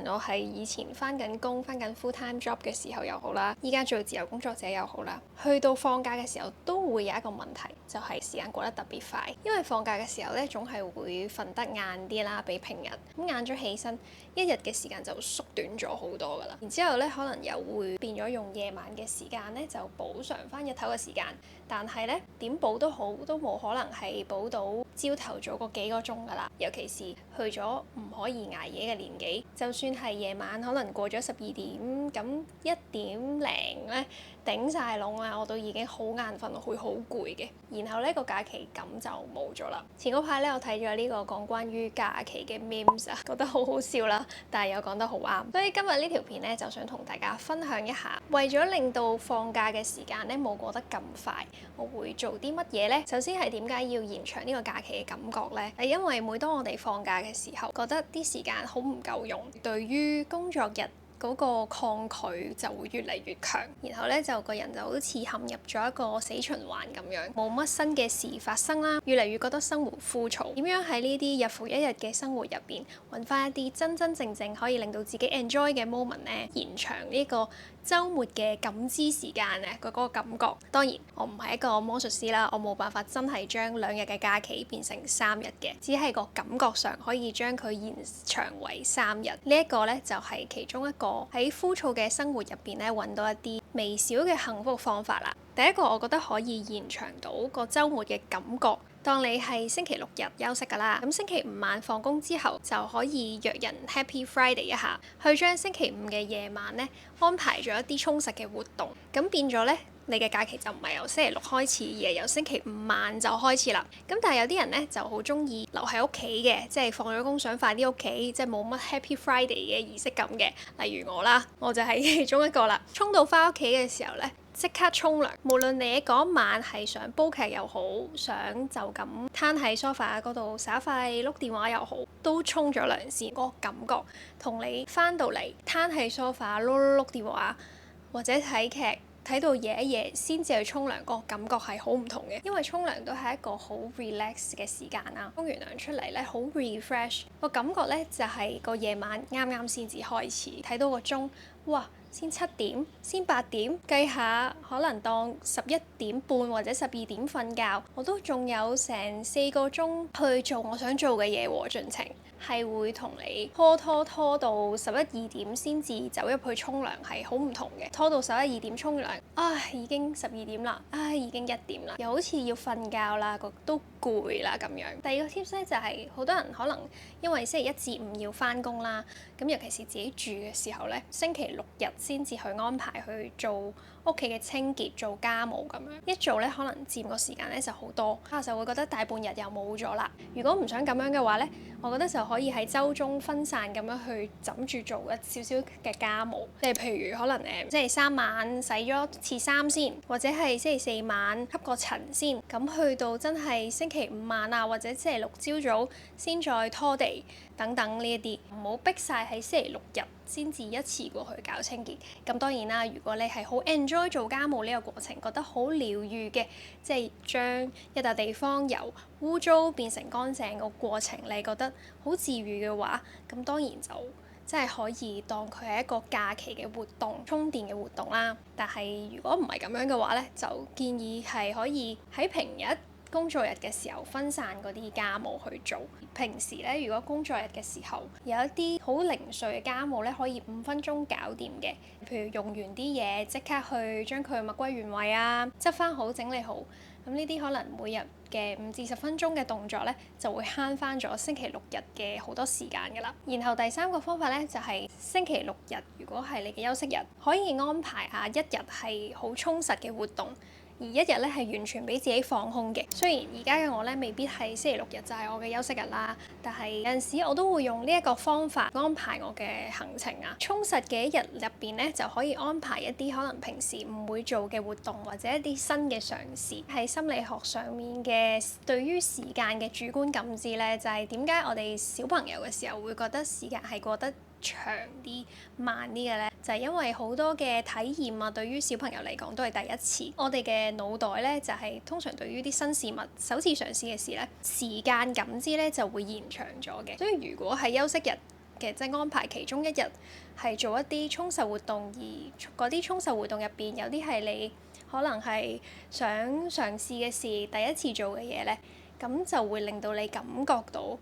論我係以前返緊工、返緊 full time job 嘅時候又好啦，依家做自由工作者又好啦，去到放假嘅時候都會有一個問題，就係時間過得特別快。因為放假嘅時候咧，總係會瞓得晏啲啦，比平日咁晏咗起身，一日嘅時間就縮短咗好多噶啦。然之後咧，可能又會變咗用夜晚嘅時間咧，就補償翻日頭嘅時間。但係咧，點補都好，都冇可能係補到朝頭早嗰幾個鐘噶啦。尤其是去咗唔可以捱夜嘅年紀，就算係夜晚可能過咗12點，咁1點零咧頂晒籠啊，我都已經好眼瞓，會好攰嘅。然後呢個假期咁就冇咗啦。前嗰排咧，我睇咗呢個講關於假期嘅 memes 啊，覺得好好笑啦，但係又講得好啱。所以今日呢條片咧，就想同大家分享一下，為咗令到放假嘅時間咧冇過得咁快，我會做啲乜嘢呢？首先係點解要延長呢個假期嘅感覺呢？係因為每當我哋放假嘅時候，覺得啲時間好唔夠用，對於工作日嗰個抗拒就會越嚟越強，然後咧就個人就好似陷入咗一個死循環咁樣，冇乜新嘅事發生啦，越嚟越覺得生活枯燥。點樣喺呢啲日復一日嘅生活入邊揾翻一啲真真正正可以令到自己 enjoy 嘅 moment 呢？延長呢個週末嘅感知時間咧，嗰個感覺。當然我唔係一個魔術師啦，我冇辦法真係將2日嘅假期變成3日嘅，只係個感覺上可以將佢延長為3日。呢一個咧就係其中一個喺枯燥嘅生活入邊咧揾到一啲微小嘅幸福方法啦。第一個我覺得可以延長到個週末嘅感覺。當你係星期6日休息㗎啦，咁星期5晚放工之後就可以約人 Happy Friday 一下，去將星期5嘅夜晚咧安排咗一啲充實嘅活動，咁變咗咧你嘅假期就唔係由星期6開始，而係由星期5晚就開始啦。咁但係有啲人咧就好中意留喺屋企嘅，即係放咗工想快啲屋企，即係冇乜 Happy Friday 嘅儀式感嘅。例如我啦，我就係其中一個啦。衝到翻屋企嘅時候咧，即刻沖涼，無論你嗰晚係想煲劇又好，想就咁攤喺 sofa 嗰度耍廢碌電話又好，都沖咗涼先。嗰個感覺同你翻到嚟攤喺 sofa 碌電話或者睇劇睇到夜一夜先至去沖涼，個感覺係好唔同嘅。因為沖涼都係一個好 relax 嘅時間啦，沖完涼出嚟咧好 refresh，個感覺咧就係個夜晚啱啱先至開始，睇到個鐘，哇！先7點，先8點，計下可能當11點半或者12點瞓覺，我都仲有成4個鐘去做我想做嘅嘢喎。進程係會同你拖到11、2點先至走入去沖涼，係好唔同嘅。拖到11、2點沖涼，已經12點啦，已經1點啦，又好似要瞓覺啦，都攰啦咁樣。第二個 tips 咧就係好多人可能因為星期1至5要返工啦，咁尤其是自己住嘅時候咧，星期6日先至去安排去做屋企嘅清潔、做家務咁樣，一做咧可能佔個時間咧就好多，就會覺得大半日又冇咗啦。如果唔想咁樣嘅話咧，我覺得就可以喺週中分散咁樣去枕住做一少少嘅家務，即係譬如可能星期3晚洗咗次衫先，或者係星期4晚吸個塵先，咁去到真係星期5晚啊，或者星期6朝早先再拖地等等呢一啲，唔好逼晒喺星期6日先至一次過去搞清潔。咁當然啦，如果你係好 enjoy 做家務呢個過程，覺得好療愈嘅，即係將一笪地方由污糟變成乾淨個過程，你覺得好治愈嘅話，咁當然就真係可以當佢係一個假期嘅活動、充電嘅活動啦。但係如果唔係咁樣嘅話咧，就建議係可以喺平日工作日嘅時候分散嗰啲家務去做。平時咧，如果工作日嘅時候有一啲好零碎嘅家務咧，可以5分鐘搞掂嘅。譬如用完啲嘢即刻去將佢物歸原位啊，執翻好整理好。咁呢啲可能每日嘅5至10分鐘嘅動作咧，就會慳翻咗星期6日嘅好多時間㗎啦。然後第3個方法咧，就係星期6日如果係你嘅休息日，可以安排下一日係好充實嘅活動。而一日咧係完全俾自己放空嘅。雖然而家嘅我咧未必係星期6日就係我嘅休息日啦，但係有陣時我都會用呢一個方法安排我嘅行程啊。充實嘅一日入邊咧，就可以安排一啲可能平時唔會做嘅活動，或者一啲新嘅嘗試。喺心理學上面嘅對於時間嘅主觀感知咧，就係點解我哋小朋友嘅時候會覺得時間係過得長啲、慢啲嘅咧，就係因為好多嘅體驗啊，對於小朋友嚟講都係第一次。我哋嘅腦袋咧就係通常對於啲新事物首次嘗試嘅事咧，時間感知咧就會延長咗嘅。所以如果係休息日嘅，即係安排其中一日係做一啲充實活動，而嗰啲充實活動入邊有啲係你可能係想嘗試嘅事，第一次做嘅嘢咧，咁就會令到你感覺到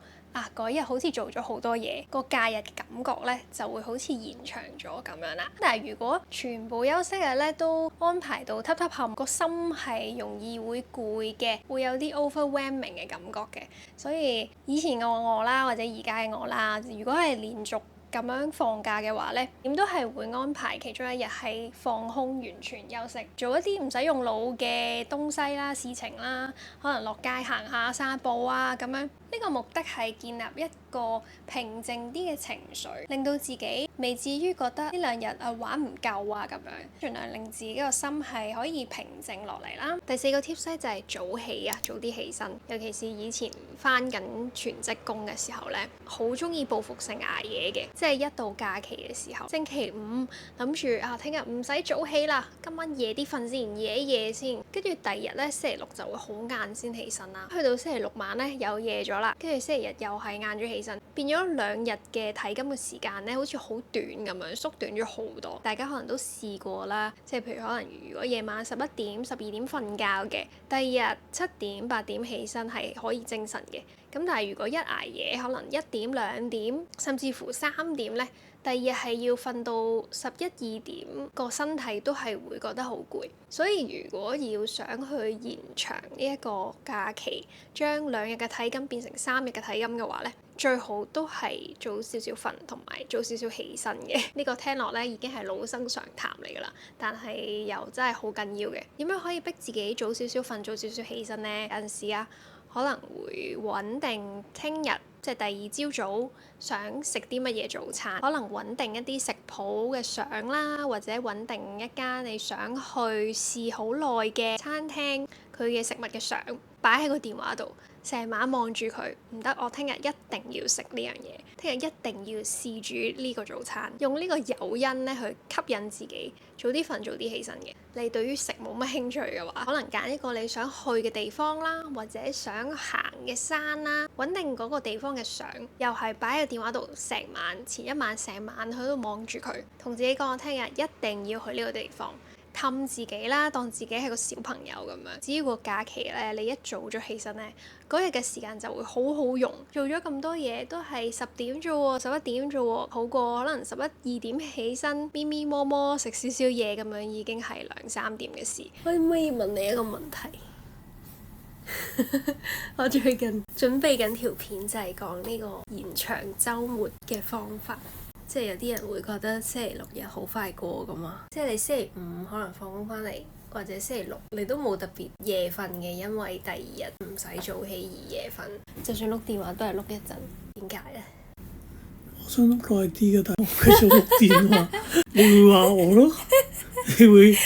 嗰日好似做咗好多嘢，個假日嘅感覺咧就會好似延長咗咁樣啦。但係如果全部休息日咧都安排到揼揼冚，個心係容易會攰嘅，會有啲 overwhelming 嘅感覺嘅。所以以前嘅我啦，或者而家嘅我啦，如果係連續咁樣放假嘅話咧，點都係會安排其中一日係放空，完全休息，做一啲唔使用腦嘅東西啦、事情啦，可能落街行下、散步啊咁樣。呢個目的係建立一個平靜啲嘅情緒，令到自己未至於覺得呢兩日玩唔夠啊咁樣，盡量令自己個心係可以平靜落嚟啦。第四個 tips 咧就係早起啊，早啲起身。尤其是以前返緊全職工嘅時候咧，好中意報復性捱夜嘅，即係一到假期嘅時候，星期五諗住聽日唔使早起啦，今晚夜啲瞓先，夜一夜先，跟住第二日咧星期六就會好晏先起身啦，去到星期六晚咧又夜咗啦，跟住星期日又係晏咗起身，變咗2日嘅體感嘅時間咧，好似好短咁樣，縮短咗好多。大家可能都試過啦，即係譬如可能如果夜晚11點、12點瞓覺嘅，第二日7點、8點起身係可以精神嘅。咁但係如果一捱夜，可能1點、2點，甚至乎3點咧，第二日係要瞓到11、2點，個身體都係會覺得好攰。所以如果要想去延長呢一個假期，將2日嘅體感變成3日嘅體感嘅話咧，最好都係早少少瞓同埋早少少起身嘅。呢個聽落咧已經係老生常談嚟㗎啦，但係又真係好緊要嘅。點樣可以逼自己早少少瞓、早少少起身咧？有陣時可能會揾定聽日即係第二朝早想食啲乜嘢早餐，可能揾定一啲食譜嘅相啦，或者揾定一間你想去試好耐嘅餐廳佢嘅食物嘅相，擺喺個電話度，成晚望住佢，唔得，我聽日一定要食呢樣嘢，聽日一定要試煮呢個早餐，用呢個誘因咧去吸引自己早啲瞓、早啲起身嘅。你對於食冇乜興趣嘅話，可能揀一個你想去嘅地方啦，或者想行嘅山啦，揾定嗰個地方嘅相，又係擺喺個電話度，成晚前一晚成晚喺度望住佢，同自己講我聽日一定要去呢個地方。氹自己啦，當自己係個小朋友咁樣。只要個假期咧，你一早咗起身咧，嗰日嘅時間就會好好用。做咗咁多嘢都係10點啫喎，11點啫喎，好過可能11、2點起身，咪咪摸摸食少少嘢咁樣，已經係2、3點嘅事。可唔可以問你一個問題？我最近準備緊條片，就係講呢個延長週末嘅方法。即係有啲人會覺得星期六日好快過㗎嘛，即係你星期五可能放工返嚟，或者星期六你都冇特別夜瞓嘅，因為第二日唔使早起而夜瞓。就算碌電話都係碌一陣，點解咧？我想碌耐啲嘅，但係我繼續碌電話，你會話我咯？你會？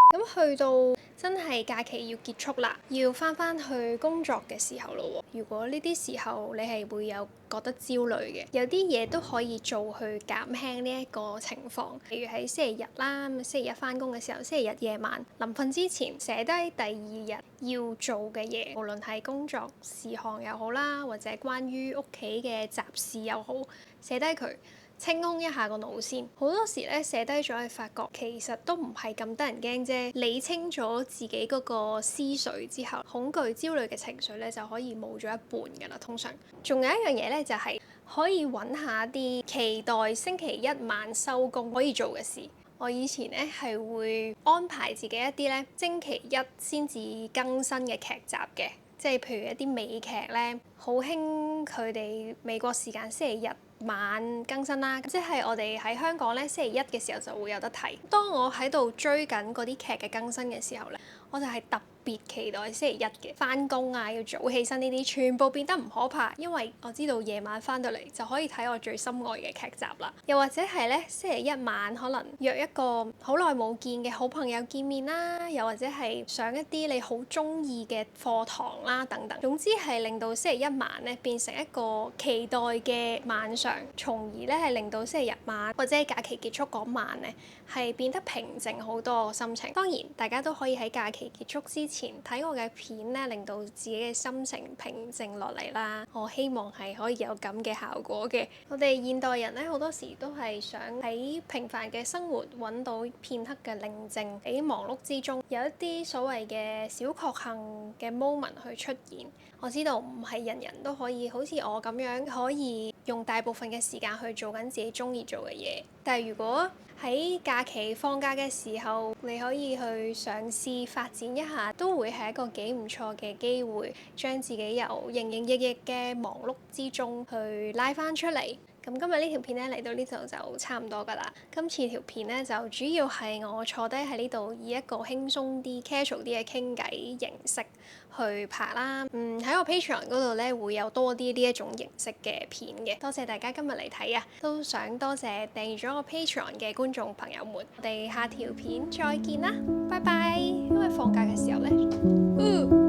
咁去到真係假期要結束啦，要返去工作嘅時候咯喎。如果呢啲時候你係會有覺得焦慮嘅，有啲嘢都可以做去減輕呢一個情況。例如喺星期日啦，星期一返工嘅時候，星期日夜晚臨瞓之前寫低第二日要做嘅嘢，無論係工作事項又好啦，或者關於屋企嘅雜事又好，寫低佢。清空一下個腦先，好多時咧寫低咗，你發覺其實都唔係咁得人驚啫。理清咗自己嗰個思緒之後，恐懼、焦慮嘅情緒咧就可以冇咗一半㗎啦。通常，仲有一樣嘢咧就係可以揾下啲期待星期一晚收工可以做嘅事。我以前咧係會安排自己一啲咧星期一先至更新嘅劇集嘅，即係譬如一啲美劇咧，好興佢哋美國時間星期日晚更新啦，即係我哋喺香港咧星期一嘅時候就會有得睇。當我喺度追緊嗰啲劇嘅更新嘅時候咧，我就係特別期待星期一嘅返工啊，要早起身呢啲，全部變得唔可怕，因為我知道夜晚返到嚟就可以睇我最心愛嘅劇集啦。又或者係咧星期一晚可能約一個好耐冇見嘅好朋友見面啦，又或者係上一啲你好中意嘅課堂啦等等。總之係令到星期一晚咧變成一個期待嘅晚上，從而咧係令到星期日晚或者假期結束嗰晚咧係變得平靜好多個心情。當然大家都可以喺假期期結束之前睇我嘅片咧，令到自己嘅心情平靜落嚟啦。我希望係可以有咁嘅效果嘅。我哋現代人咧好多時都係想喺平凡嘅生活揾到片刻嘅寧靜，喺忙碌之中有一啲所謂嘅小確幸嘅 moment 去出現。我知道唔係人人都可以好似我咁樣可以用大部分嘅時間去做緊自己中意做嘅嘢，但係如果喺假期放假嘅時候，你可以去嘗試發展一下，都會係一個幾唔錯嘅機會，將自己由營營役役嘅忙碌之中去拉翻出嚟。咁今日呢條片咧嚟到呢度就差唔多㗎啦。今次條片咧就主要係我坐低喺呢度以一個輕鬆啲、casual 啲嘅傾偈形式去拍啦。喺我 Patreon 嗰度咧會有多啲呢一種形式嘅片嘅。多謝大家今日嚟睇啊！都想多謝訂閱咗我 Patreon 嘅觀眾朋友們。我哋下條片再見啦，拜拜！因為放假嘅時候咧，